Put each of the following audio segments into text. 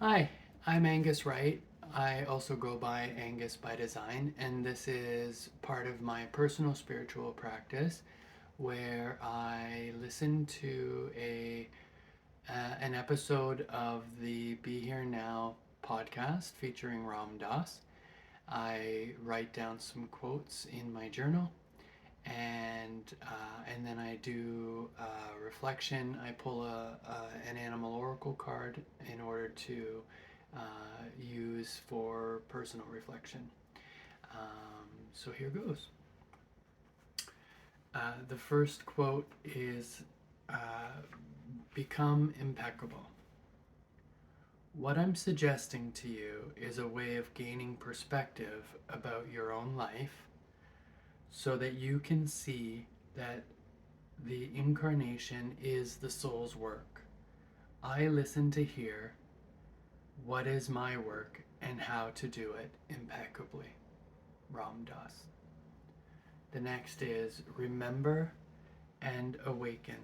Hi, I'm Angus Wright. I also go by Angus By Design, and this is part of my personal spiritual practice where I listen to an episode of the Be Here Now podcast featuring Ram Dass. I write down some quotes in my journal, and then I do reflection. I pull an animal oracle card in order to use for personal reflection. So here goes. The first quote is uh, become impeccable. What I'm suggesting to you is a way of gaining perspective about your own life so that you can see that the incarnation is the soul's work. I listen to hear what is my work and how to do it impeccably. Ram Dass. The next is remember and awaken.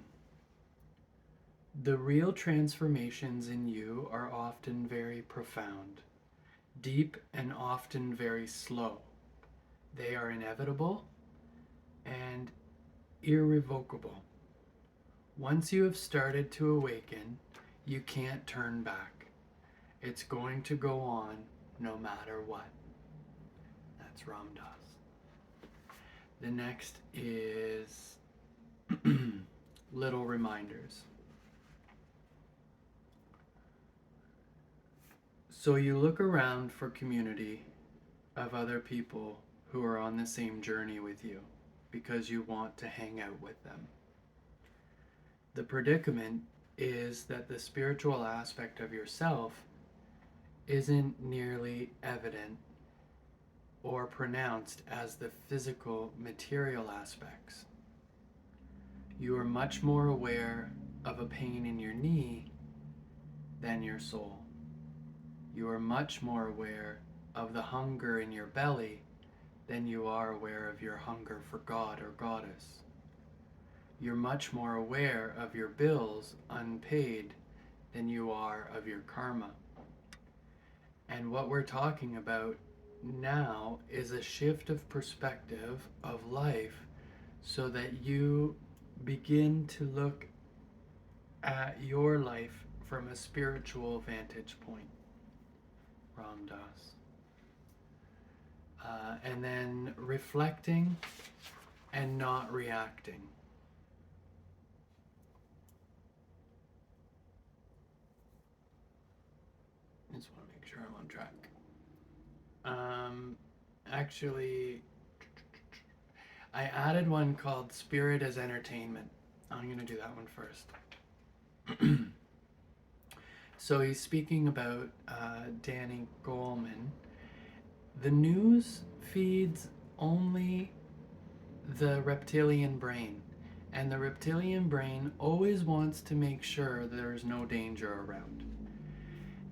The real transformations in you are often very profound, deep, and often very slow. They are inevitable and irrevocable. Once you have started to awaken, you can't turn back. It's going to go on no matter what. That's Ram Dass. The next is little reminders. So you look around for community of other people who are on the same journey with you because you want to hang out with them. The predicament is that the spiritual aspect of yourself isn't nearly evident or pronounced as the physical material aspects. You are much more aware of a pain in your knee than your soul. You are much more aware of the hunger in your belly than you are aware of your hunger for God or Goddess. You're much more aware of your bills unpaid than you are of your karma. And what we're talking about now is a shift of perspective of life so that you begin to look at your life from a spiritual vantage point. Ram Dass. And then reflecting and not reacting. I just want to make sure I'm on track. Actually, I added one called Spirit as Entertainment. I'm going to do that one first. So he's speaking about Danny Goleman. The news feeds only the reptilian brain, and the reptilian brain always wants to make sure there's no danger around.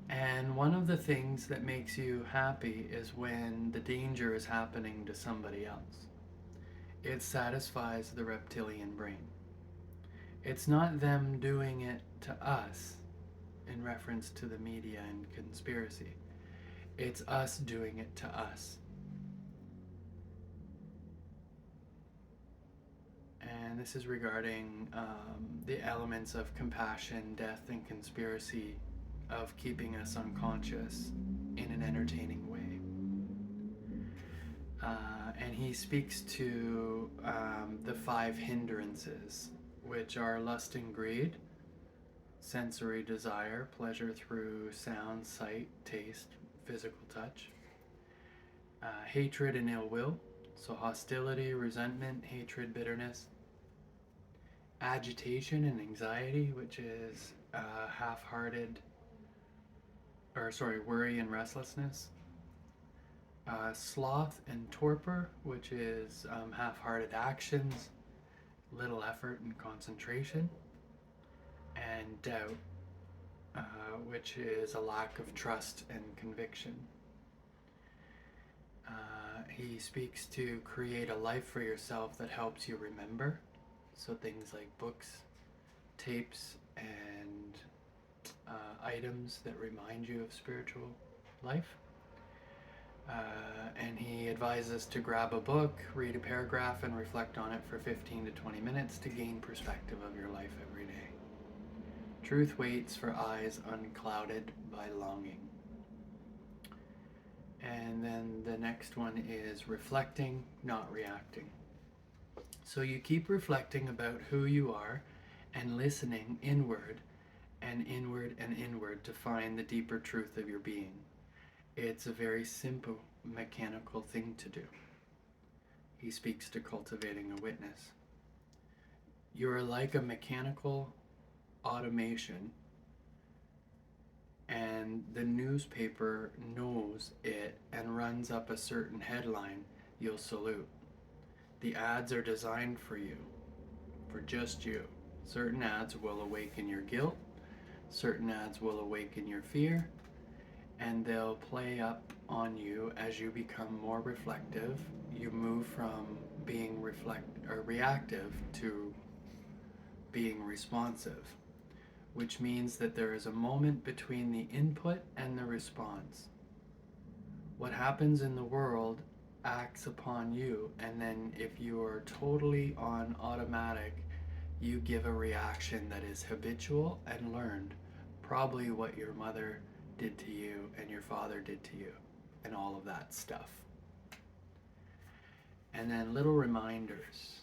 And one of the things that makes you happy is when the danger is happening to somebody else. It satisfies the reptilian brain. It's not them doing it to us in reference to the media and conspiracy. It's us doing it to us. And this is regarding the elements of compassion, death, and conspiracy of keeping us unconscious in an entertaining way. And he speaks to the 5 hindrances, which are lust and greed, sensory desire, pleasure through sound, sight, taste, physical touch, hatred and ill will, so hostility, resentment, hatred, bitterness, agitation and anxiety, which is half-hearted, worry and restlessness, sloth and torpor, which is half-hearted actions, little effort and concentration, and doubt, which is a lack of trust and conviction. He speaks to create a life for yourself that helps you remember, so things like books, tapes, and items that remind you of spiritual life. And he advises to grab a book, read a paragraph, and reflect on it for 15 to 20 minutes to gain perspective of your life every day. Truth waits for eyes unclouded by longing. And then the next one is reflecting, not reacting. So you keep reflecting about who you are and listening inward and inward and inward to find the deeper truth of your being. It's a very simple, mechanical thing to do. He speaks to cultivating a witness. You are like a mechanical automation, and the newspaper knows it and runs up a certain headline you'll salute. The ads are designed for you, for just you. Certain ads will awaken your guilt, certain ads will awaken your fear, and they'll play up on you as you become more reflective. You move from being reactive to being responsive, which means that there is a moment between the input and the response. What happens in the world acts upon you, and then if you are totally on automatic, you give a reaction that is habitual and learned, probably what your mother did to you and your father did to you and all of that stuff. And then little reminders,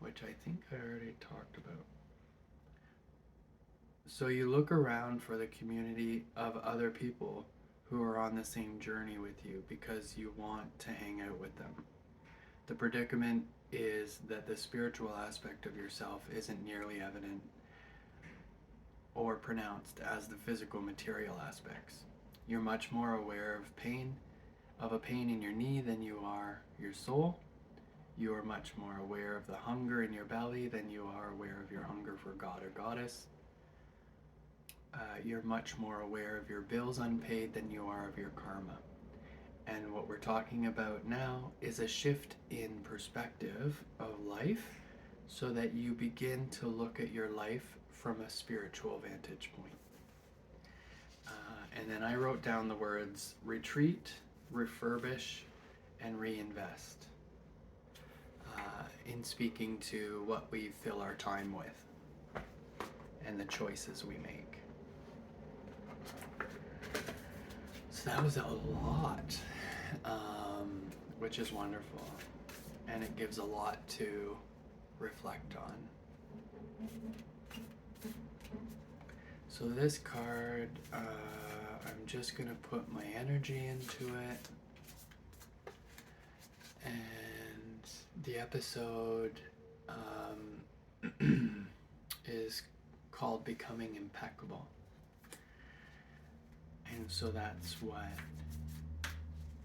which I think I already talked about. So you look around for the community of other people who are on the same journey with you because you want to hang out with them. The predicament is that the spiritual aspect of yourself isn't nearly evident or pronounced as the physical material aspects. You're much more aware of a pain in your knee than you are your soul. You are much more aware of the hunger in your belly than you are aware of your hunger for God or Goddess. You're much more aware of your bills unpaid than you are of your karma. And what we're talking about now is a shift in perspective of life so that you begin to look at your life from a spiritual vantage point. And then I wrote down the words retreat, refurbish, and reinvest in speaking to what we fill our time with and the choices we make. So that was a lot, which is wonderful, and it gives a lot to reflect on. So this card, I'm just going to put my energy into it, and the episode is called Becoming Impeccable. And so that's what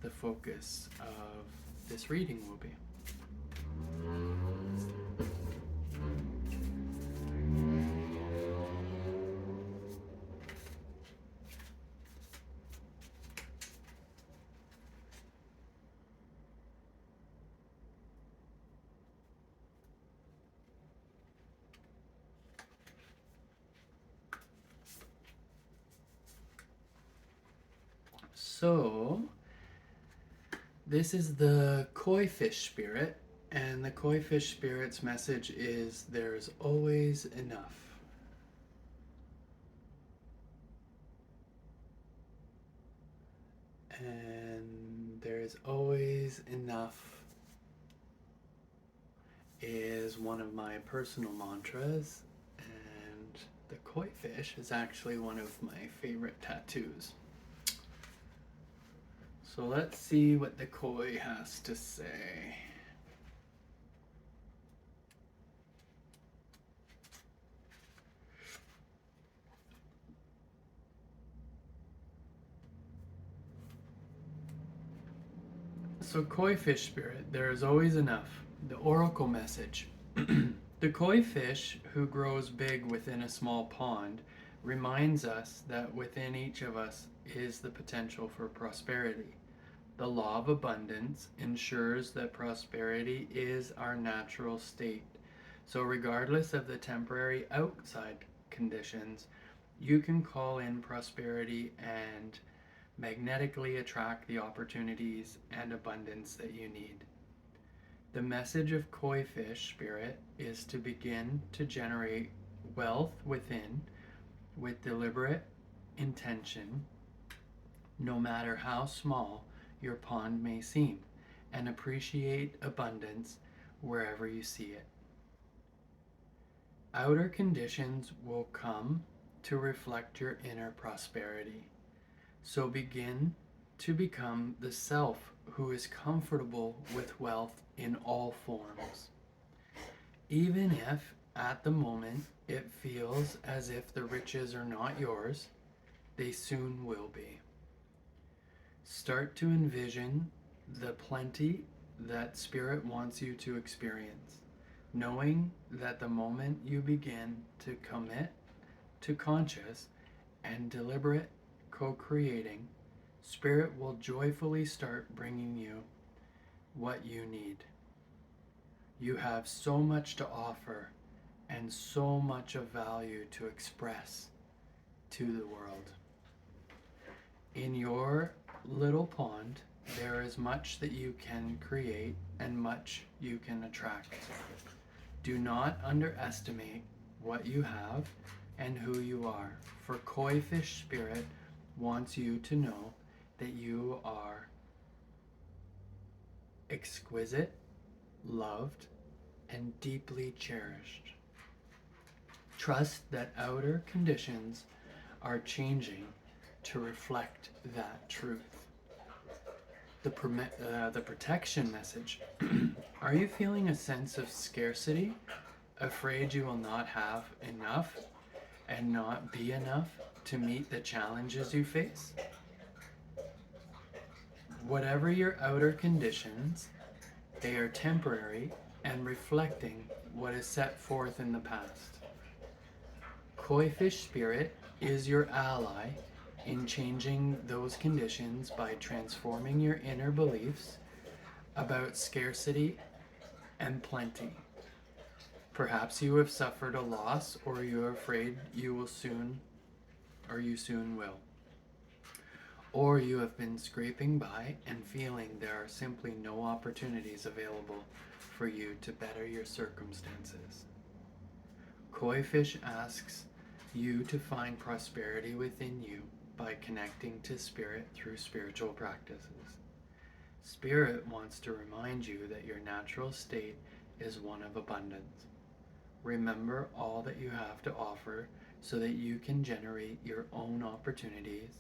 the focus of this reading will be. So, this is the koi fish spirit, and the koi fish spirit's message is there's always enough. And there's always enough is one of my personal mantras, and the koi fish is actually one of my favorite tattoos. So let's see what the koi has to say. So koi fish spirit, there is always enough. The oracle message. The koi fish who grows big within a small pond reminds us that within each of us is the potential for prosperity. The law of abundance ensures that prosperity is our natural state. So regardless of the temporary outside conditions, you can call in prosperity and magnetically attract the opportunities and abundance that you need. The message of koi fish spirit is to begin to generate wealth within with deliberate intention, no matter how small your pond may seem, and appreciate abundance wherever you see it. Outer conditions will come to reflect your inner prosperity. So begin to become the self who is comfortable with wealth in all forms. Even if at the moment it feels as if the riches are not yours, they soon will be. Start to envision the plenty that Spirit wants you to experience, knowing that the moment you begin to commit to conscious and deliberate co-creating, Spirit will joyfully start bringing you what you need. You have so much to offer and so much of value to express to the world. In your little pond, there is much that you can create and much you can attract. Do not underestimate what you have and who you are, for koi fish spirit wants you to know that you are exquisite, loved, and deeply cherished. Trust that outer conditions are changing to reflect that truth. The protection message. Are you feeling a sense of scarcity? Afraid you will not have enough and not be enough to meet the challenges you face? Whatever your outer conditions, they are temporary and reflecting what is set forth in the past. Koi fish spirit is your ally in changing those conditions by transforming your inner beliefs about scarcity and plenty. Perhaps you have suffered a loss, or you are afraid you soon will. Or you have been scraping by and feeling there are simply no opportunities available for you to better your circumstances. Koi fish asks you to find prosperity within you by connecting to Spirit through spiritual practices. Spirit wants to remind you that your natural state is one of abundance. Remember all that you have to offer so that you can generate your own opportunities,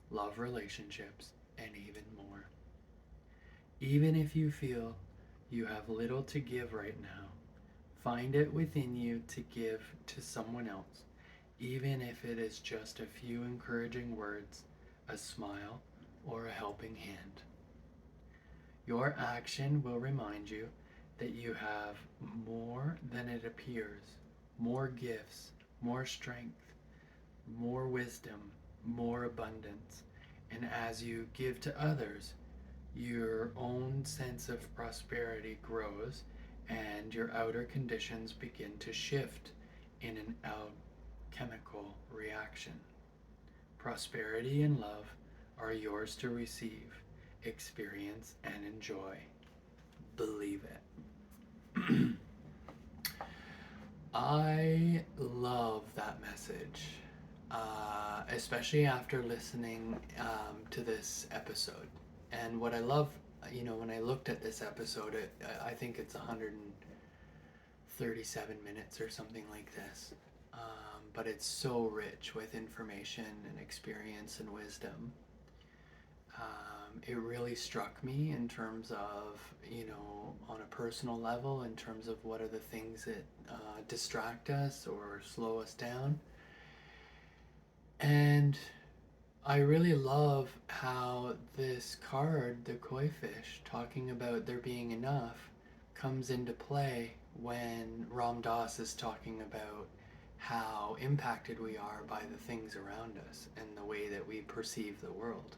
love relationships, and even more. Even if you feel you have little to give right now, find it within you to give to someone else, even if it is just a few encouraging words, a smile, or a helping hand. Your action will remind you that you have more than it appears, more gifts, more strength, more wisdom, more abundance. And as you give to others, your own sense of prosperity grows and your outer conditions begin to shift in an alchemical reaction. Prosperity and love are yours to receive, experience, and enjoy. Believe it. I love that message, especially after listening to this episode. And what I love, when I looked at this episode, I think it's 137 minutes or something like this. But it's so rich with information and experience and wisdom. It really struck me in terms of, on a personal level, in terms of what are the things that distract us or slow us down. And I really love how this card, the koi fish, talking about there being enough, comes into play when Ram Dass is talking about how impacted we are by the things around us and the way that we perceive the world.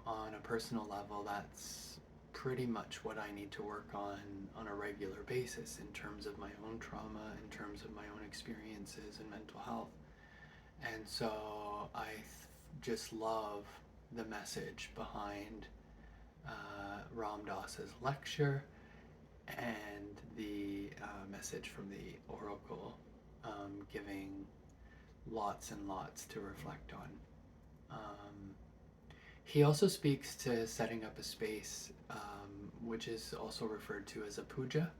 On a personal level, that's pretty much what I need to work on a regular basis in terms of my own trauma, in terms of my own experiences and mental health. And so just love the message behind Ram Dass's lecture and the message from the oracle, giving lots and lots to reflect on. He also speaks to setting up a space, which is also referred to as a puja,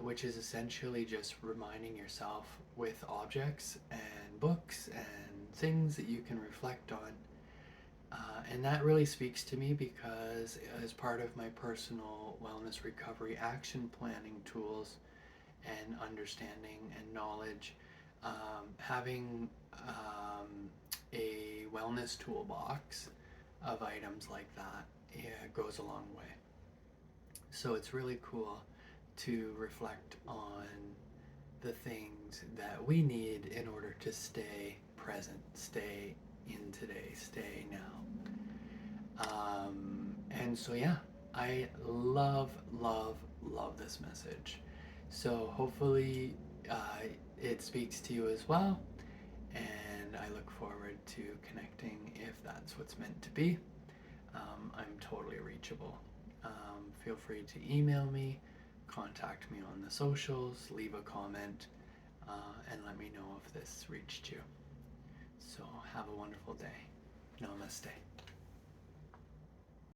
which is essentially just reminding yourself with objects and books and things that you can reflect on. And that really speaks to me because, as part of my personal wellness recovery action planning tools and understanding and knowledge, having a wellness toolbox of items like that, goes a long way. So it's really cool to reflect on the things that we need in order to stay present, stay in today, stay now. And so, yeah, I love, love, love this message. So hopefully it speaks to you as well. And I look forward to connecting if that's what's meant to be. I'm totally reachable. Feel free to email me, contact me on the socials, leave a comment, and let me know if this reached you. So have a wonderful day. Namaste.